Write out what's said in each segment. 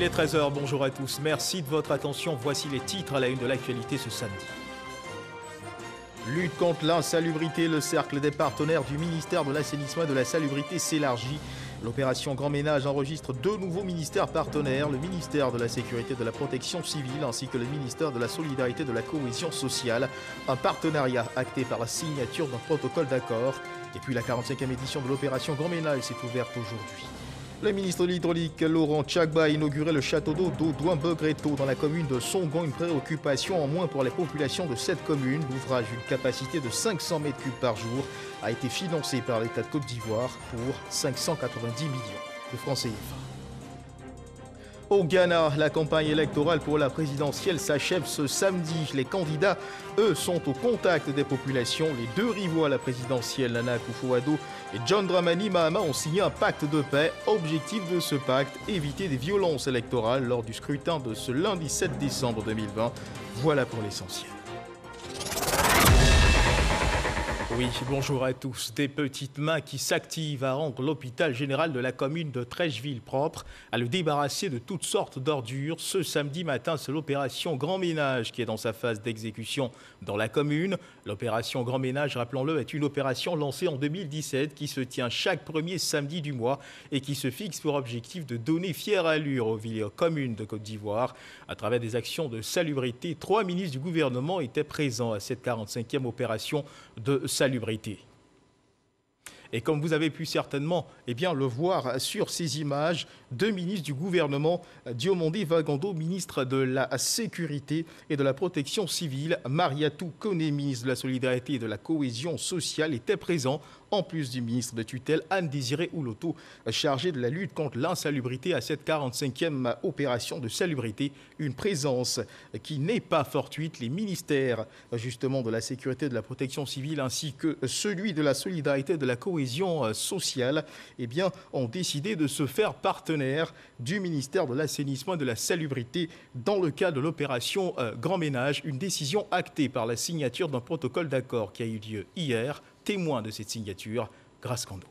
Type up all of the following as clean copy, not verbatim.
est 13 h, bonjour à tous. Merci de votre attention. Voici les titres à la une de l'actualité ce samedi. Lutte contre l'insalubrité, le cercle des partenaires du ministère de l'Assainissement et de la Salubrité s'élargit. L'opération Grand Ménage enregistre 2 nouveaux ministères partenaires, le ministère de la Sécurité et de la Protection civile ainsi que le ministère de la Solidarité et de la Cohésion sociale. Un partenariat acté par la signature d'un protocole d'accord. Et puis la 45e édition de l'opération Grand Ménage s'est ouverte aujourd'hui. Le ministre de l'Hydraulique, Laurent Tchagba, a inauguré le château d'eau d'Audouin-Beugreto dans la commune de Songon, une préoccupation en moins pour les populations de cette commune. L'ouvrage d'une capacité de 500 m3 par jour a été financé par l'État de Côte d'Ivoire pour 590 millions de francs CFA. Au Ghana, la campagne électorale pour la présidentielle s'achève ce samedi. Les candidats, eux, sont au contact des populations. Les 2 rivaux à la présidentielle, Nana Akufo-Addo et John Dramani Mahama, ont signé un pacte de paix. Objectif de ce pacte, éviter des violences électorales lors du scrutin de ce lundi 7 décembre 2020. Voilà pour l'essentiel. Oui, bonjour à tous. Des petites mains qui s'activent à rendre l'hôpital général de la commune de Trècheville propre, à le débarrasser de toutes sortes d'ordures. Ce samedi matin, c'est l'opération Grand Ménage qui est dans sa phase d'exécution dans la commune. L'opération Grand Ménage, rappelons-le, est une opération lancée en 2017 qui se tient chaque premier samedi du mois et qui se fixe pour objectif de donner fière allure aux villes et aux communes de Côte d'Ivoire. À travers des actions de salubrité, 3 ministres du gouvernement étaient présents à cette 45e opération de salubrité. Et comme vous avez pu certainement le voir sur ces images, 2 ministres du gouvernement, Diomandé Vagando, ministre de la Sécurité et de la Protection civile, Mariatou Koné, ministre de la Solidarité et de la Cohésion sociale, étaient présents, en plus du ministre de tutelle, Anne-Désirée Ouloto, chargée de la lutte contre l'insalubrité à cette 45e opération de salubrité. Une présence qui n'est pas fortuite. Les ministères justement de la Sécurité et de la Protection civile ainsi que celui de la Solidarité et de la Cohésion sociale ont décidé de se faire partenaire du ministère de l'Assainissement et de la Salubrité dans le cadre de l'opération Grand Ménage. Une décision actée par la signature d'un protocole d'accord qui a eu lieu hier. Témoin de cette signature, Grace Kando.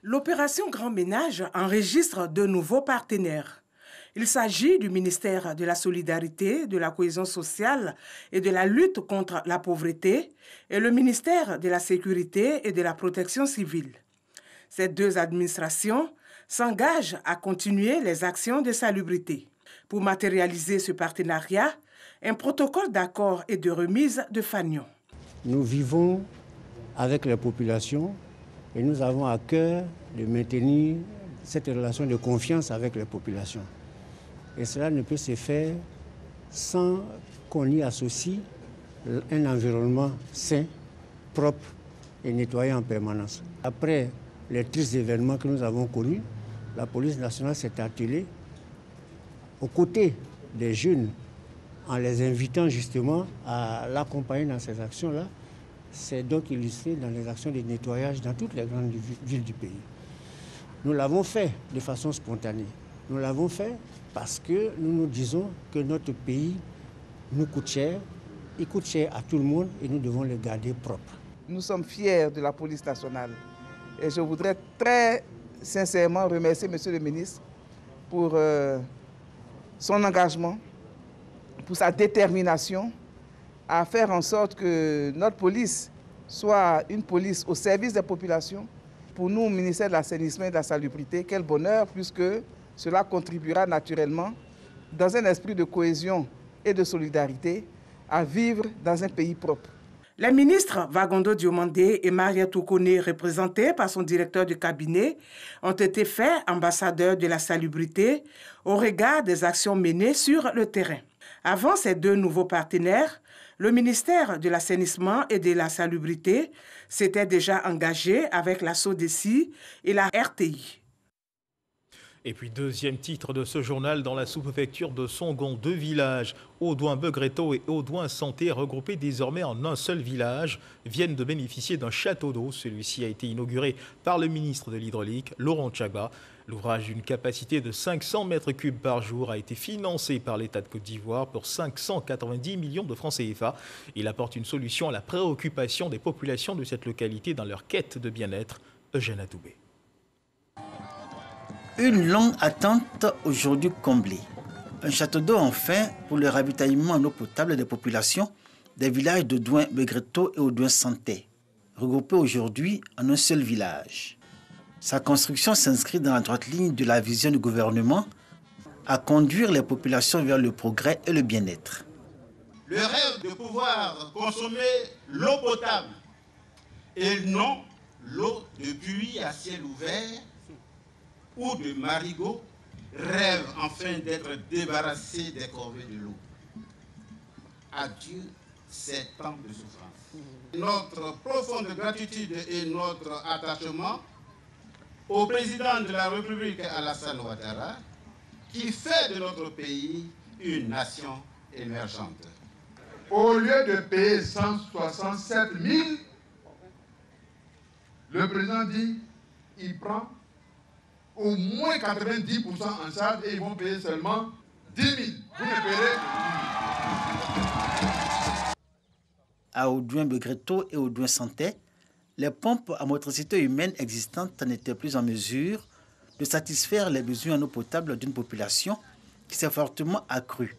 L'opération Grand Ménage enregistre 2 nouveaux partenaires. Il s'agit du ministère de la Solidarité, de la Cohésion sociale et de la lutte contre la pauvreté et le ministère de la Sécurité et de la Protection civile. Ces 2 administrations s'engagent à continuer les actions de salubrité. Pour matérialiser ce partenariat, un protocole d'accord et de remise de fanions. Nous vivons avec les populations et nous avons à cœur de maintenir cette relation de confiance avec les populations. Et cela ne peut se faire sans qu'on y associe un environnement sain, propre et nettoyé en permanence. Après les tristes événements que nous avons connus, la police nationale s'est attelée aux côtés des jeunes en les invitant justement à l'accompagner dans ces actions-là. C'est donc illustré dans les actions de nettoyage dans toutes les grandes villes du pays. Nous l'avons fait de façon spontanée. Nous l'avons fait parce que nous nous disons que notre pays nous coûte cher, il coûte cher à tout le monde et nous devons le garder propre. Nous sommes fiers de la police nationale et je voudrais très sincèrement remercier Monsieur le ministre pour son engagement, pour sa détermination à faire en sorte que notre police soit une police au service des populations. Pour nous, au ministère de l'Assainissement et de la Salubrité, quel bonheur, puisque cela contribuera naturellement, dans un esprit de cohésion et de solidarité, à vivre dans un pays propre. Les ministres Vagando Diomandé et Mariatou Koné, représentés par son directeur de cabinet, ont été faits ambassadeurs de la salubrité au regard des actions menées sur le terrain. Avant ces 2 nouveaux partenaires, le ministère de l'Assainissement et de la Salubrité s'était déjà engagé avec la SODECI et la RTI. Et puis, 2e titre de ce journal, dans la sous-préfecture de Songon, 2 villages, Audouin-Beugreto et Audouin-Santé, regroupés désormais en un seul village, viennent de bénéficier d'un château d'eau. Celui-ci a été inauguré par le ministre de l'Hydraulique, Laurent Tchagba. L'ouvrage d'une capacité de 500 m3 par jour a été financé par l'État de Côte d'Ivoire pour 590 millions de francs CFA. Il apporte une solution à la préoccupation des populations de cette localité dans leur quête de bien-être. Eugène Atoubé. Une longue attente aujourd'hui comblée. Un château d'eau enfin pour le ravitaillement en eau potable des populations des villages d'Audouin-Begreto et Audouin-Santé, regroupés aujourd'hui en un seul village. Sa construction s'inscrit dans la droite ligne de la vision du gouvernement à conduire les populations vers le progrès et le bien-être. Le rêve de pouvoir consommer l'eau potable et non l'eau de puits à ciel ouvert ou de marigot, rêve enfin d'être débarrassé des corvées de l'eau. Adieu ces temps de souffrance. Notre profonde gratitude et notre attachement au président de la République Alassane Ouattara, qui fait de notre pays une nation émergente. Au lieu de payer 167 000, le président dit il prend au moins 90% en charge et ils vont payer seulement 10 000. Vous ne payerez. À Audouin-Begreto et Audouin-Santé, les pompes à motricité humaine existantes n'étaient plus en mesure de satisfaire les besoins en eau potable d'une population qui s'est fortement accrue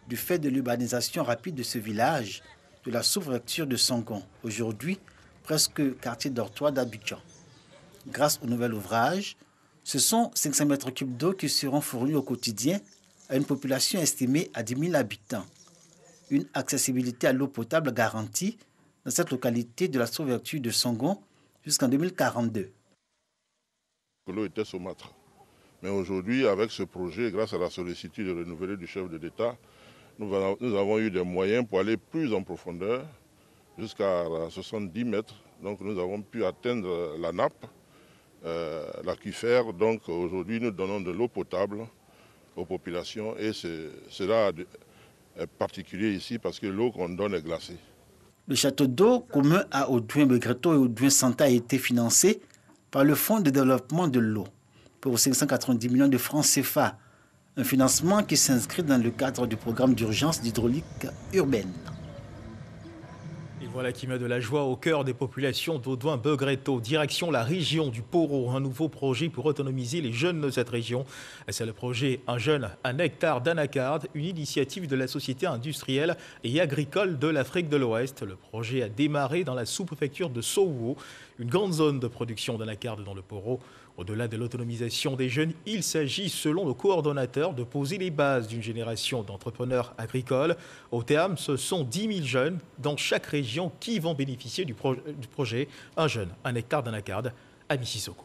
du fait de l'urbanisation rapide de ce village, de la sous-préfecture de Songon, aujourd'hui presque quartier dortoir d'Abidjan. Grâce au nouvel ouvrage, ce sont 500 mètres cubes d'eau qui seront fournis au quotidien à une population estimée à 10 000 habitants. Une accessibilité à l'eau potable garantie dans cette localité de la sous-préfecture de Songon jusqu'en 2042. L'eau était saumâtre. Mais aujourd'hui, avec ce projet, grâce à la sollicitude renouvelée du chef de l'État, nous avons eu des moyens pour aller plus en profondeur, jusqu'à 70 mètres. Donc nous avons pu atteindre la nappe, l'aquifère. Donc aujourd'hui, nous donnons de l'eau potable aux populations et cela est particulier ici parce que l'eau qu'on donne est glacée. Le château d'eau commun à Audouin-Begreto et Audouin-Santé a été financé par le Fonds de développement de l'eau pour 590 millions de francs CFA, un financement qui s'inscrit dans le cadre du programme d'urgence d'hydraulique urbaine. Et voilà qui met de la joie au cœur des populations d'Audouin-Begreto. Direction la région du Poro, un nouveau projet pour autonomiser les jeunes de cette région. C'est le projet Un jeune, un hectare d'anacarde, une initiative de la Société industrielle et agricole de l'Afrique de l'Ouest. Le projet a démarré dans la sous-préfecture de Sowo, une grande zone de production d'anacarde dans le Poro. Au-delà de l'autonomisation des jeunes, il s'agit, selon le coordonnateur, de poser les bases d'une génération d'entrepreneurs agricoles. Au terme, ce sont 10 000 jeunes dans chaque région qui vont bénéficier du projet Un jeune, un hectare d'anacarde à Mississauga.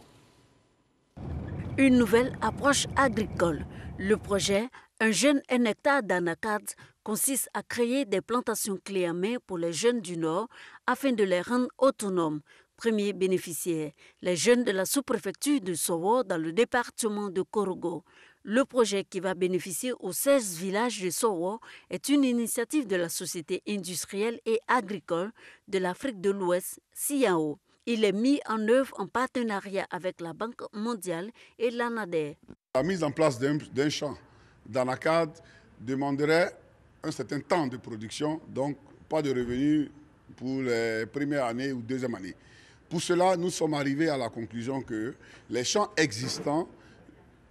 Une nouvelle approche agricole. Le projet Un jeune, un hectare d'anacarde consiste à créer des plantations clés en main pour les jeunes du Nord afin de les rendre autonomes. Premiers bénéficiaires, les jeunes de la sous-préfecture de Sowo dans le département de Korogo. Le projet qui va bénéficier aux 16 villages de Sowo est une initiative de la Société industrielle et agricole de l'Afrique de l'Ouest, CIAO. Il est mis en œuvre en partenariat avec la Banque mondiale et l'ANADER. La mise en place d'un champ d'anacarde demanderait un certain temps de production, donc pas de revenus pour les premières années ou deuxième année. Pour cela, nous sommes arrivés à la conclusion que les champs existants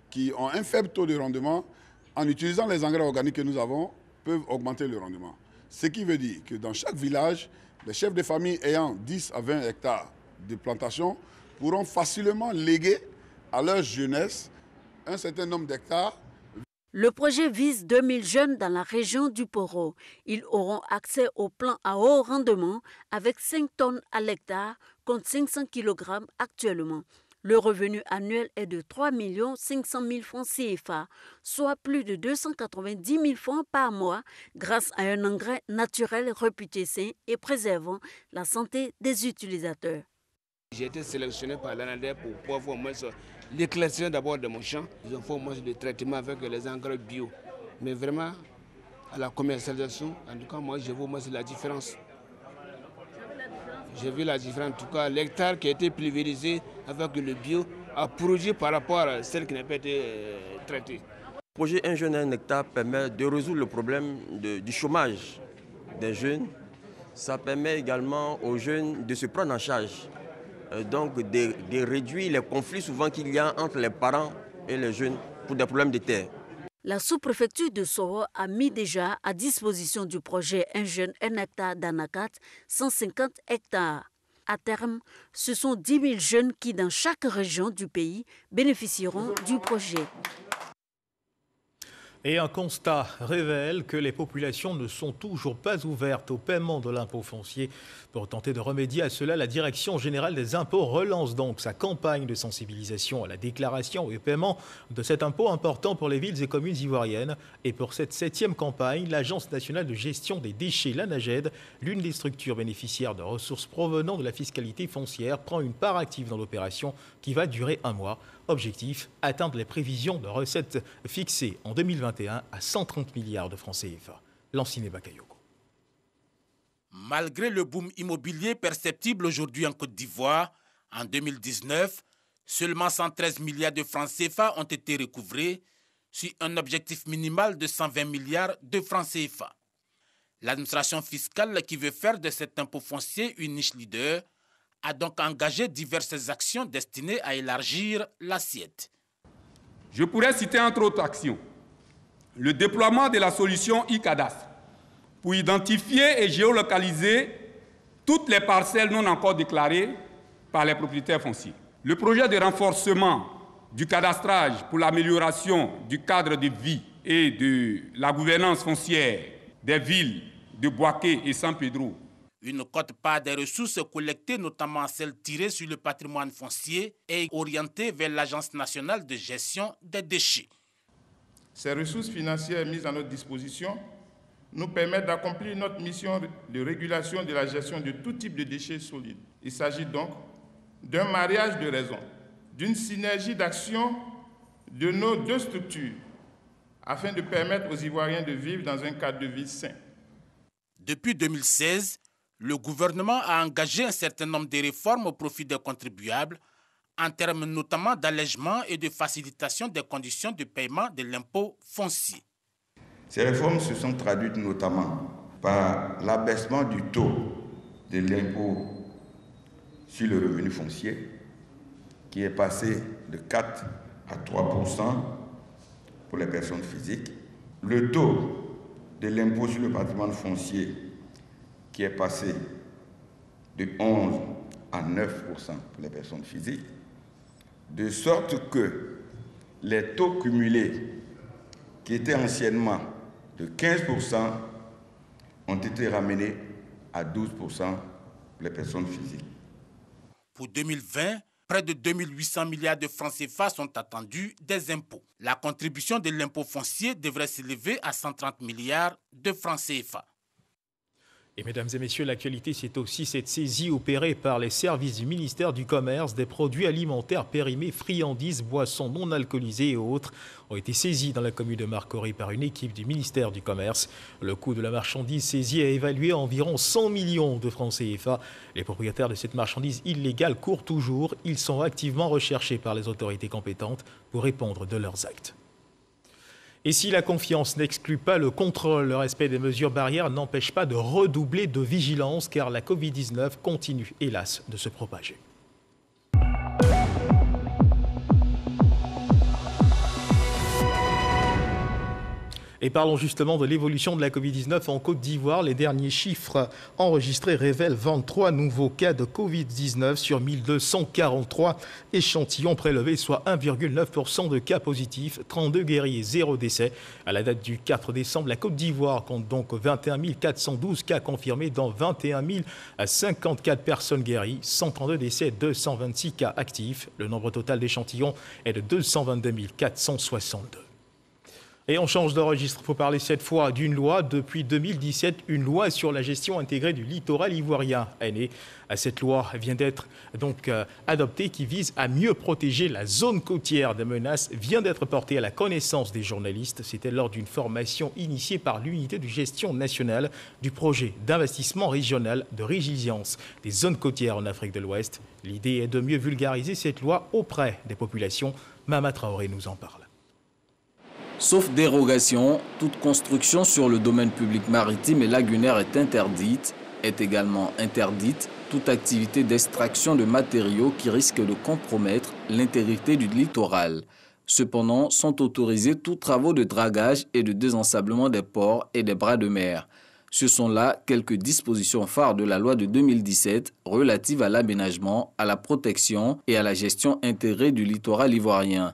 qui ont un faible taux de rendement, en utilisant les engrais organiques que nous avons, peuvent augmenter le rendement. Ce qui veut dire que dans chaque village, les chefs de famille ayant 10 à 20 hectares de plantation pourront facilement léguer à leur jeunesse un certain nombre d'hectares. Le projet vise 2000 jeunes dans la région du Poro. Ils auront accès au plan à haut rendement avec 5 tonnes à l'hectare contre 500 kg actuellement. Le revenu annuel est de 3 500 000 francs CFA, soit plus de 290 000 francs par mois grâce à un engrais naturel réputé sain et préservant la santé des utilisateurs. J'ai été sélectionné par l'ANADER pour pouvoir voir au moins l'éclaircissement d'abord de mon champ. Ils ont fait au moins le traitement avec les engrais bio. Mais vraiment, à la commercialisation, en tout cas, moi, je vois au moins la différence. J'ai vu la différence. En tout cas, l'hectare qui a été pulvérisé avec le bio a produit par rapport à celle qui n'a pas été traitée. Le projet Un jeune, un hectare permet de résoudre le problème du chômage des jeunes. Ça permet également aux jeunes de se prendre en charge. Donc de réduire les conflits souvent qu'il y a entre les parents et les jeunes pour des problèmes de terre. La sous-préfecture de Soro a mis déjà à disposition du projet Un jeune, un hectare d'Anakat, 150 hectares. À terme, ce sont 10 000 jeunes qui, dans chaque région du pays, bénéficieront du projet. Et un constat révèle que les populations ne sont toujours pas ouvertes au paiement de l'impôt foncier. Pour tenter de remédier à cela, la Direction générale des impôts relance donc sa campagne de sensibilisation à la déclaration et au paiement de cet impôt important pour les villes et communes ivoiriennes. Et pour cette 7e campagne, l'Agence nationale de gestion des déchets, l'ANAGED, l'une des structures bénéficiaires de ressources provenant de la fiscalité foncière, prend une part active dans l'opération qui va durer 1 mois. Objectif, atteindre les prévisions de recettes fixées en 2021 à 130 milliards de francs CFA. Lanciné Bakayoko. Malgré le boom immobilier perceptible aujourd'hui en Côte d'Ivoire, en 2019, seulement 113 milliards de francs CFA ont été recouvrés sur un objectif minimal de 120 milliards de francs CFA. L'administration fiscale qui veut faire de cet impôt foncier une niche leader a donc engagé diverses actions destinées à élargir l'assiette. Je pourrais citer entre autres actions le déploiement de la solution e-Cadastre pour identifier et géolocaliser toutes les parcelles non encore déclarées par les propriétaires fonciers. Le projet de renforcement du cadastrage pour l'amélioration du cadre de vie et de la gouvernance foncière des villes de Boaké et San Pedro. Une quote-part des ressources collectées, notamment celles tirées sur le patrimoine foncier, est orientée vers l'Agence nationale de gestion des déchets. Ces ressources financières mises à notre disposition nous permettent d'accomplir notre mission de régulation de la gestion de tout type de déchets solides. Il s'agit donc d'un mariage de raisons, d'une synergie d'action de nos deux structures, afin de permettre aux Ivoiriens de vivre dans un cadre de vie sain. Depuis 2016, le gouvernement a engagé un certain nombre de réformes au profit des contribuables, en termes notamment d'allègement et de facilitation des conditions de paiement de l'impôt foncier. Ces réformes se sont traduites notamment par l'abaissement du taux de l'impôt sur le revenu foncier, qui est passé de 4 à 3% pour les personnes physiques, le taux de l'impôt sur le patrimoine foncier, qui est passé de 11 à 9% pour les personnes physiques, de sorte que les taux cumulés, qui étaient anciennement de 15%, ont été ramenés à 12% pour les personnes physiques. Pour 2020, près de 2800 milliards de francs CFA sont attendus des impôts. La contribution de l'impôt foncier devrait s'élever à 130 milliards de francs CFA. Et mesdames et messieurs, l'actualité, c'est aussi cette saisie opérée par les services du ministère du Commerce des produits alimentaires périmés, friandises, boissons non alcoolisées et autres ont été saisis dans la commune de Marcory par une équipe du ministère du Commerce. Le coût de la marchandise saisie est évalué à environ 100 millions de francs CFA. Les propriétaires de cette marchandise illégale courent toujours. Ils sont activement recherchés par les autorités compétentes pour répondre de leurs actes. Et si la confiance n'exclut pas le contrôle, le respect des mesures barrières n'empêche pas de redoubler de vigilance car la Covid-19 continue, hélas, de se propager. Et parlons justement de l'évolution de la Covid-19 en Côte d'Ivoire. Les derniers chiffres enregistrés révèlent 23 nouveaux cas de Covid-19 sur 1243 échantillons prélevés, soit 1,9% de cas positifs, 32 guéris et 0 décès. À la date du 4 décembre, la Côte d'Ivoire compte donc 21 412 cas confirmés, dont 21 054 personnes guéries, 132 décès, 226 cas actifs. Le nombre total d'échantillons est de 222 462. Et on change de registre pour parler cette fois d'une loi. Depuis 2017, une loi sur la gestion intégrée du littoral ivoirien est née. Cette loi vient d'être donc adoptée qui vise à mieux protéger la zone côtière des menaces, vient d'être portée à la connaissance des journalistes. C'était lors d'une formation initiée par l'unité de gestion nationale du projet d'investissement régional de résilience des zones côtières en Afrique de l'Ouest. L'idée est de mieux vulgariser cette loi auprès des populations. Mama Traoré nous en parle. Sauf dérogation, toute construction sur le domaine public maritime et lagunaire est interdite. Est également interdite toute activité d'extraction de matériaux qui risque de compromettre l'intégrité du littoral. Cependant, sont autorisés tous travaux de dragage et de désensablement des ports et des bras de mer. Ce sont là quelques dispositions phares de la loi de 2017 relatives à l'aménagement, à la protection et à la gestion intégrée du littoral ivoirien.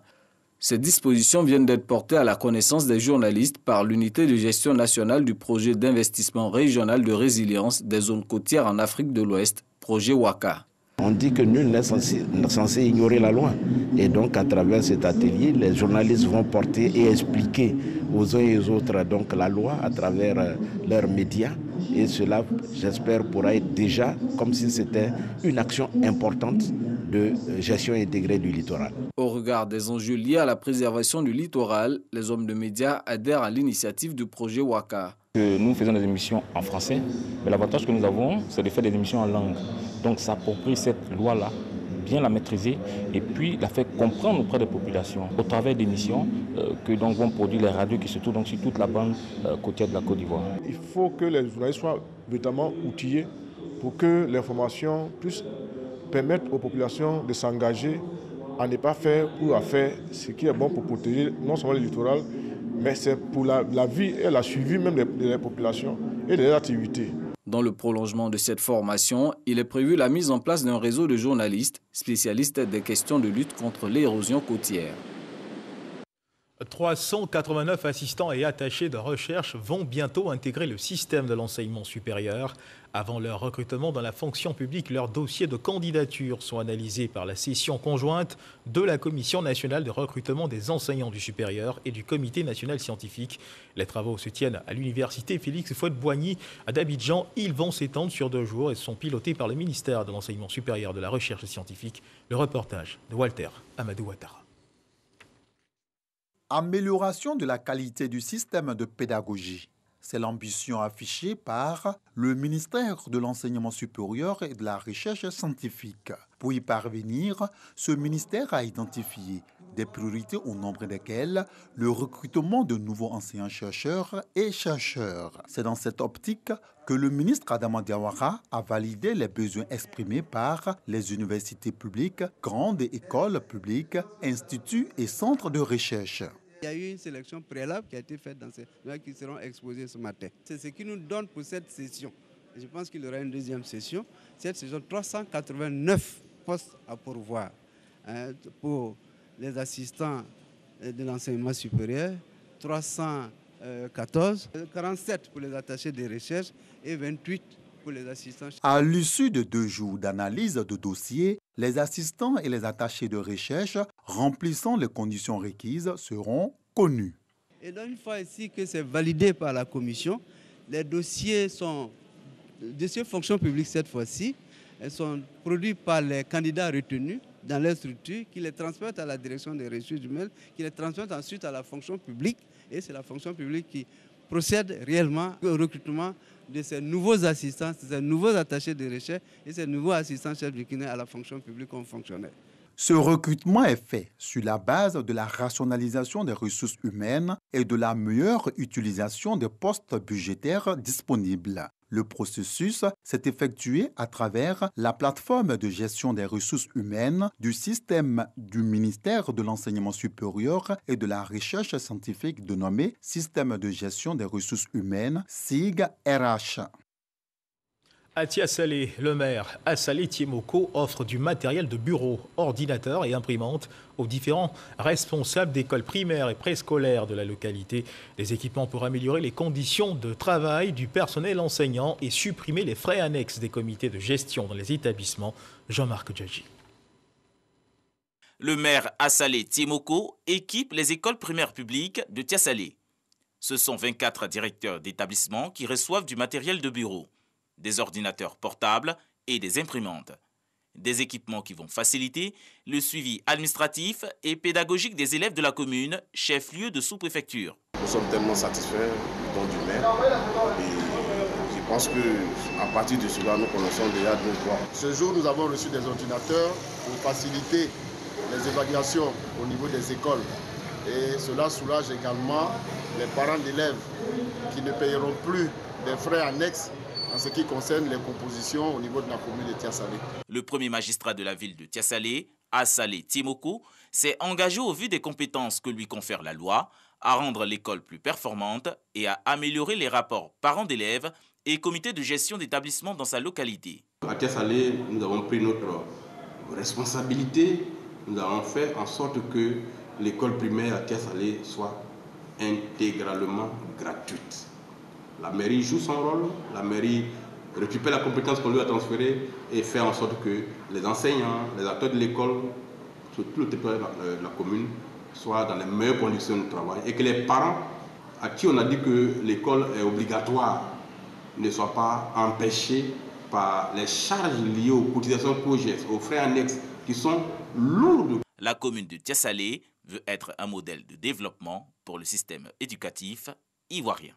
Ces dispositions viennent d'être portées à la connaissance des journalistes par l'unité de gestion nationale du projet d'investissement régional de résilience des zones côtières en Afrique de l'Ouest, projet WACA. On dit que nul n'est censé ignorer la loi. Et donc, à travers cet atelier, les journalistes vont porter et expliquer aux uns et aux autres donc, la loi à travers leurs médias. Et cela, j'espère, pourra être déjà comme si c'était une action importante de gestion intégrée du littoral. Au regard des enjeux liés à la préservation du littoral, les hommes de médias adhèrent à l'initiative du projet WACA. Nous faisons des émissions en français, mais l'avantage que nous avons, c'est de faire des émissions en langue. Donc s'approprier cette loi-là, bien la maîtriser et puis la faire comprendre auprès des populations au travers d'émissions que donc vont produire les radios qui se trouvent donc sur toute la bande côtière de la Côte d'Ivoire. Il faut que les journalistes soient véritablement outillés pour que l'information puisse permettre aux populations de s'engager à ne pas faire ou à faire ce qui est bon pour protéger non seulement le littoral, mais c'est pour la vie et la suivi même des populations et des activités. Dans le prolongement de cette formation, il est prévu la mise en place d'un réseau de journalistes spécialistes des questions de lutte contre l'érosion côtière. 389 assistants et attachés de recherche vont bientôt intégrer le système de l'enseignement supérieur. Avant leur recrutement dans la fonction publique, leurs dossiers de candidature sont analysés par la session conjointe de la Commission nationale de recrutement des enseignants du supérieur et du Comité national scientifique. Les travaux se tiennent à l'université Félix Houphouët-Boigny à d'Abidjan. Ils vont s'étendre sur 2 jours et sont pilotés par le ministère de l'enseignement supérieur, de la recherche scientifique. Le reportage de Walter Amadou Ouattara. Amélioration de la qualité du système de pédagogie. C'est l'ambition affichée par le ministère de l'Enseignement supérieur et de la Recherche scientifique. Pour y parvenir, ce ministère a identifié des priorités au nombre desquelles le recrutement de nouveaux enseignants-chercheurs et chercheurs. C'est dans cette optique que le ministre Adama Diawara a validé les besoins exprimés par les universités publiques, grandes écoles publiques, instituts et centres de recherche. Il y a eu une sélection préalable qui a été faite dans ces gens qui seront exposés ce matin. C'est ce qui nous donne pour cette session. Je pense qu'il y aura une deuxième session. Cette session, 389 postes à pourvoir pour les assistants de l'enseignement supérieur, 314, 47 pour les attachés de recherche et 28 pour les assistants. À l'issue de 2 jours d'analyse de dossiers, les assistants et les attachés de recherche remplissant les conditions requises seront connus. Et donc, une fois ici que c'est validé par la commission, les dossiers sont dossiers fonction publique cette fois-ci. Elles sont produits par les candidats retenus dans leur structure qui les transmettent à la direction des ressources humaines, qui les transmettent ensuite à la fonction publique. Et c'est la fonction publique qui procède réellement au recrutement de ces nouveaux assistants, de ces nouveaux attachés de recherche et ces nouveaux assistants chefs de cabinet à la fonction publique comme fonctionnaires. Ce recrutement est fait sur la base de la rationalisation des ressources humaines et de la meilleure utilisation des postes budgétaires disponibles. Le processus s'est effectué à travers la plateforme de gestion des ressources humaines du système du ministère de l'Enseignement supérieur et de la Recherche scientifique dénommé Système de gestion des ressources humaines, SIG-RH. À Tiasalé, le maire Assalé Tiemoko offre du matériel de bureau, ordinateurs et imprimantes aux différents responsables d'écoles primaires et préscolaires de la localité. Des équipements pour améliorer les conditions de travail du personnel enseignant et supprimer les frais annexes des comités de gestion dans les établissements. Jean-Marc Djadji. Le maire Assalé Tiemoko équipe les écoles primaires publiques de Tiasalé. Ce sont 24 directeurs d'établissements qui reçoivent du matériel de bureau, des ordinateurs portables et des imprimantes. Des équipements qui vont faciliter le suivi administratif et pédagogique des élèves de la commune, chef-lieu de sous-préfecture. Nous sommes tellement satisfaits du don du maire et je pense qu'à partir de cela, nous connaissons déjà nos droits. Ce jour, nous avons reçu des ordinateurs pour faciliter les évaluations au niveau des écoles. Et cela soulage également les parents d'élèves qui ne payeront plus des frais annexes en ce qui concerne les compositions au niveau de la commune de Tiasalé. Le premier magistrat de la ville de Tiasalé Assalé Timoko s'est engagé au vu des compétences que lui confère la loi à rendre l'école plus performante et à améliorer les rapports parents-d'élèves et comités de gestion d'établissement dans sa localité. À Tiassalé, nous avons pris notre responsabilité. Nous avons fait en sorte que l'école primaire à Tiassalé soit intégralement gratuite. La mairie joue son rôle, la mairie récupère la compétence qu'on lui a transférée et fait en sorte que les enseignants, les acteurs de l'école, sur tout le territoire de la commune, soient dans les meilleures conditions de travail et que les parents à qui on a dit que l'école est obligatoire ne soient pas empêchés par les charges liées aux cotisations COJES, aux frais annexes qui sont lourdes. La commune de Tiassalé veut être un modèle de développement pour le système éducatif ivoirien.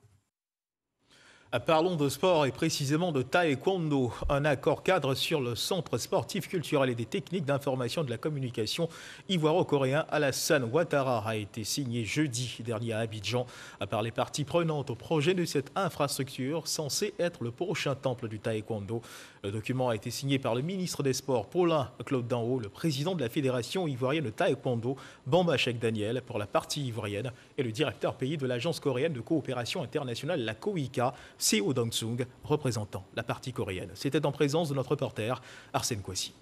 Parlons de sport et précisément de taekwondo. Un accord cadre sur le centre sportif, culturel et des techniques d'information de la communication ivoiro-coréen Alassane Ouattara a été signé jeudi dernier à Abidjan par les parties prenantes au projet de cette infrastructure censée être le prochain temple du taekwondo. Le document a été signé par le ministre des Sports Paulin Claude Danho, le président de la Fédération ivoirienne de taekwondo Bamba Cheikh Daniel pour la partie ivoirienne et le directeur pays de l'Agence coréenne de coopération internationale, la COICA, Seo Dong-sung, représentant la partie coréenne. C'était en présence de notre reporter Arsène Kouassi.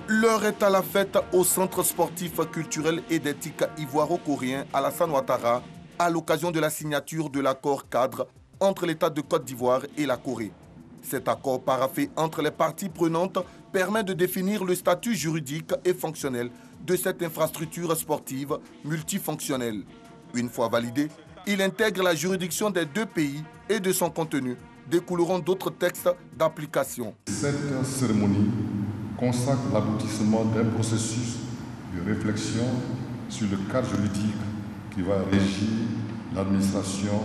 L'heure est à la fête au centre sportif, culturel et d'éthique ivoiro-coréen Alassane Ouattara à l'occasion de la signature de l'accord cadre entre l'État de Côte d'Ivoire et la Corée. Cet accord paraphé entre les parties prenantes permet de définir le statut juridique et fonctionnel de cette infrastructure sportive multifonctionnelle. Une fois validé, il intègre la juridiction des deux pays et de son contenu découleront d'autres textes d'application. Cette cérémonie consacre l'aboutissement d'un processus de réflexion sur le cadre juridique qui va régir l'administration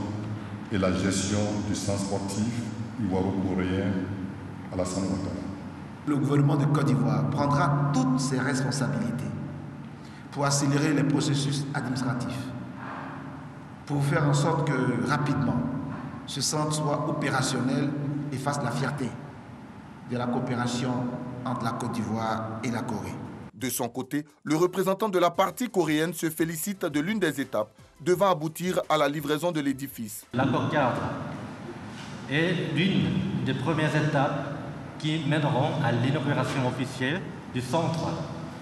et la gestion du centre sportif ivoiro-coréen Alassane Ouattara. Le gouvernement de Côte d'Ivoire prendra toutes ses responsabilités pour accélérer les processus administratifs, pour faire en sorte que rapidement ce centre soit opérationnel et fasse la fierté de la coopération entre la Côte d'Ivoire et la Corée. De son côté, le représentant de la partie coréenne se félicite de l'une des étapes devant aboutir à la livraison de l'édifice. L'accord cadre est l'une des premières étapes qui mèneront à l'inauguration officielle du centre.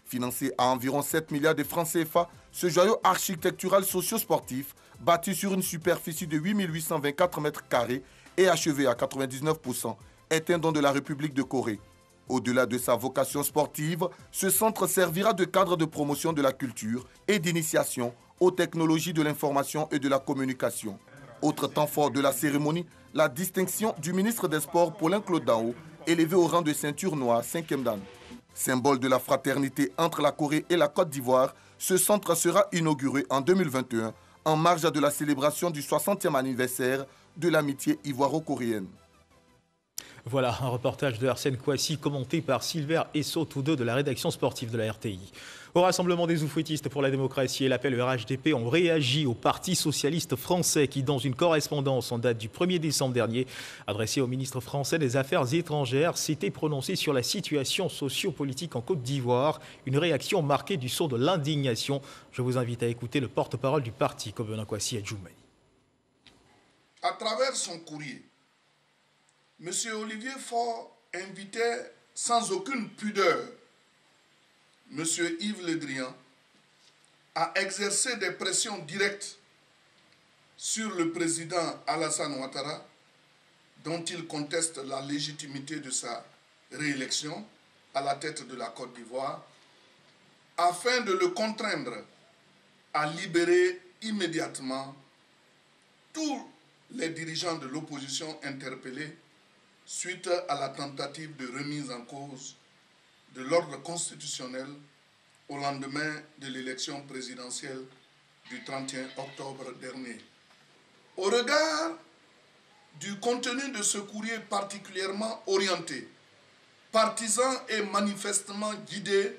Financé à environ 7 milliards de francs CFA, ce joyau architectural socio-sportif, bâti sur une superficie de 8 824 mètres carrés et achevé à 99%, est un don de la République de Corée. Au-delà de sa vocation sportive, ce centre servira de cadre de promotion de la culture et d'initiation aux technologies de l'information et de la communication. Autre temps fort de la cérémonie, la distinction du ministre des Sports Paulin Claude Danho, élevé au rang de ceinture noire 5e dan. Symbole de la fraternité entre la Corée et la Côte d'Ivoire, ce centre sera inauguré en 2021 en marge de la célébration du 60e anniversaire de l'amitié ivoiro-coréenne. Voilà un reportage de Arsène Kouassi commenté par Silver Esso, tous deux de la rédaction sportive de la RTI. Au rassemblement des oufouettistes pour la démocratie et l'appel RHDP ont réagi au Parti socialiste français qui, dans une correspondance en date du 1er décembre dernier, adressée au ministre français des Affaires étrangères, s'était prononcé sur la situation socio-politique en Côte d'Ivoire. Une réaction marquée du sceau de l'indignation. Je vous invite à écouter le porte-parole du parti, Kobena Kouassi Adjoumé. À travers son courrier, M. Olivier Faure invitait sans aucune pudeur M. Yves Le Drian à exercer des pressions directes sur le président Alassane Ouattara, dont il conteste la légitimité de sa réélection à la tête de la Côte d'Ivoire, afin de le contraindre à libérer immédiatement tous les dirigeants de l'opposition interpellés suite à la tentative de remise en cause de l'ordre constitutionnel au lendemain de l'élection présidentielle du 31 octobre dernier. Au regard du contenu de ce courrier particulièrement orienté, partisan et manifestement guidé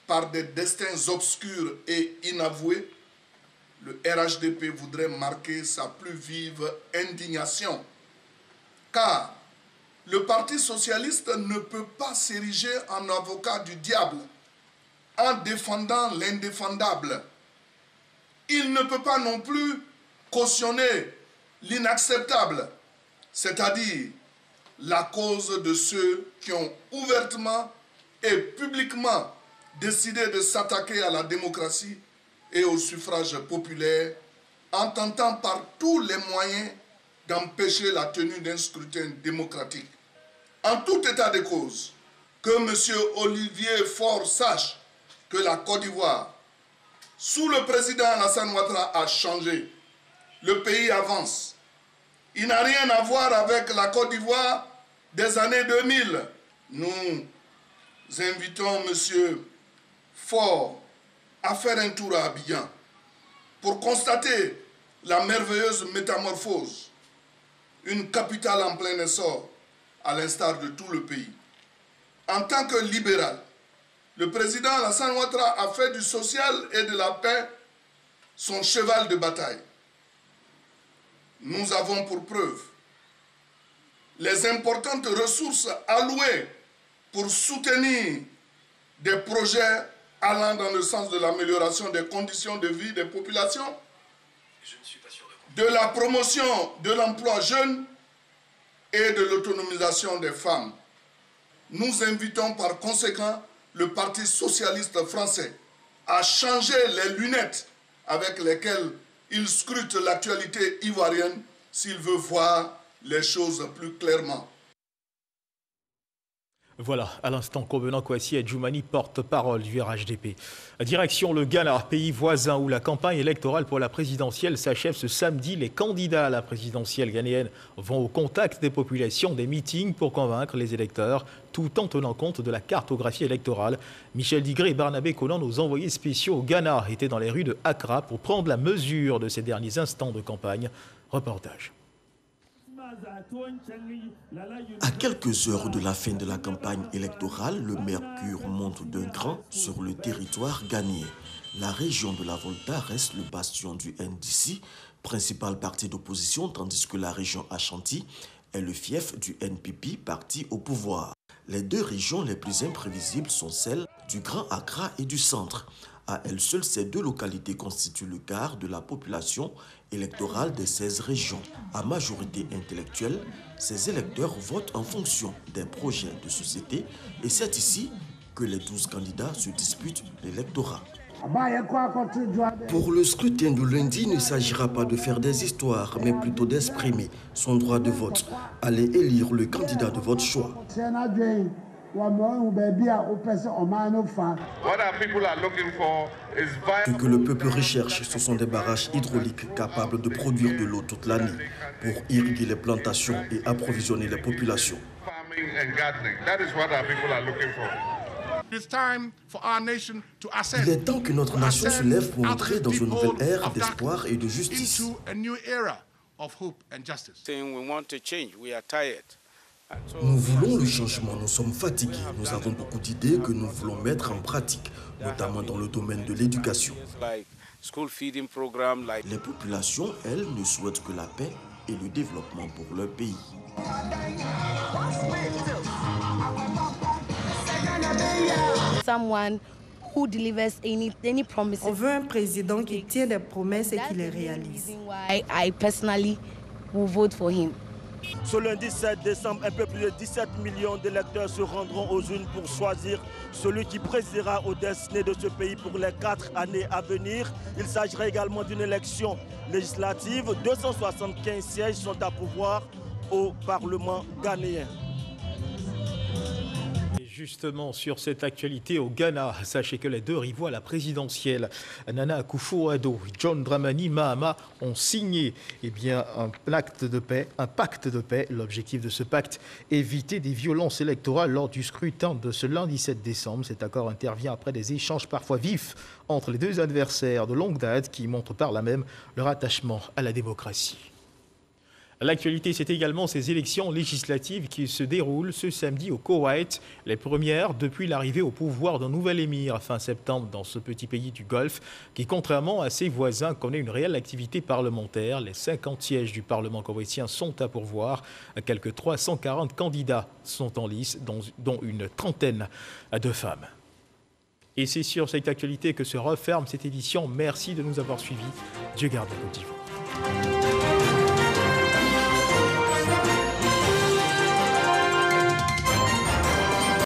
par des destins obscurs et inavoués, le RHDP voudrait marquer sa plus vive indignation, car le Parti socialiste ne peut pas s'ériger en avocat du diable en défendant l'indéfendable. Il ne peut pas non plus cautionner l'inacceptable, c'est-à-dire la cause de ceux qui ont ouvertement et publiquement décidé de s'attaquer à la démocratie et au suffrage populaire en tentant par tous les moyens d'empêcher la tenue d'un scrutin démocratique. En tout état de cause, que M. Olivier Faure sache que la Côte d'Ivoire, sous le président Alassane Ouattara, a changé. Le pays avance. Il n'a rien à voir avec la Côte d'Ivoire des années 2000. Nous invitons M. Faure à faire un tour à Abidjan pour constater la merveilleuse métamorphose, une capitale en plein essor, à l'instar de tout le pays. En tant que libéral, le président Alassane Ouattara a fait du social et de la paix son cheval de bataille. Nous avons pour preuve les importantes ressources allouées pour soutenir des projets allant dans le sens de l'amélioration des conditions de vie des populations, de la promotion de l'emploi jeune et de l'autonomisation des femmes. Nous invitons par conséquent le Parti socialiste français à changer les lunettes avec lesquelles il scrute l'actualité ivoirienne s'il veut voir les choses plus clairement. Voilà, à l'instant, Covenant Kwasi Adjoumani, porte-parole du RHDP. Direction le Ghana, pays voisin où la campagne électorale pour la présidentielle s'achève ce samedi. Les candidats à la présidentielle ghanéenne vont au contact des populations, des meetings pour convaincre les électeurs, tout en tenant compte de la cartographie électorale. Michel Digré et Barnabé Conan, nos envoyés spéciaux au Ghana, étaient dans les rues de Accra pour prendre la mesure de ces derniers instants de campagne. Reportage. À quelques heures de la fin de la campagne électorale, le mercure monte d'un cran sur le territoire ghanéen. La région de la Volta reste le bastion du NDC, principal parti d'opposition, tandis que la région Ashanti est le fief du NPP, parti au pouvoir. Les deux régions les plus imprévisibles sont celles du Grand Accra et du centre. À elles seules, ces deux localités constituent le quart de la population électorale des 16 régions. À majorité intellectuelle, ces électeurs votent en fonction des projets de société et c'est ici que les 12 candidats se disputent l'électorat. Pour le scrutin de lundi, il ne s'agira pas de faire des histoires, mais plutôt d'exprimer son droit de vote. Allez élire le candidat de votre choix. Ce que le peuple recherche, ce sont des barrages hydrauliques capables de produire de l'eau toute l'année pour irriguer les plantations et approvisionner les populations. Il est temps que notre nation se lève pour entrer dans une nouvelle ère d'espoir et de justice. Nous voulons le changement, nous sommes fatigués, nous avons beaucoup d'idées que nous voulons mettre en pratique, notamment dans le domaine de l'éducation. Les populations, elles, ne souhaitent que la paix et le développement pour leur pays. On veut un président qui tient des promesses et qui les réalise. Ce lundi 7 décembre, un peu plus de 17 millions d'électeurs se rendront aux urnes pour choisir celui qui présidera aux destinées de ce pays pour les 4 années à venir. Il s'agira également d'une élection législative. 275 sièges sont à pouvoir au Parlement ghanéen. Justement, sur cette actualité au Ghana, sachez que les deux rivaux à la présidentielle, Nana Akufo-Addo et John Dramani Mahama, ont signé un pacte de paix. L'objectif de ce pacte, éviter des violences électorales lors du scrutin de ce lundi 7 décembre. Cet accord intervient après des échanges parfois vifs entre les deux adversaires de longue date qui montrent par là même leur attachement à la démocratie. L'actualité, c'est également ces élections législatives qui se déroulent ce samedi au Koweït, les premières depuis l'arrivée au pouvoir d'un nouvel émir fin septembre dans ce petit pays du Golfe qui, contrairement à ses voisins, connaît une réelle activité parlementaire. Les 50 sièges du Parlement koweïtien sont à pourvoir. Quelques 340 candidats sont en lice, dont une trentaine de femmes. Et c'est sur cette actualité que se referme cette édition. Merci de nous avoir suivis. Dieu garde la Côte d'Ivoire.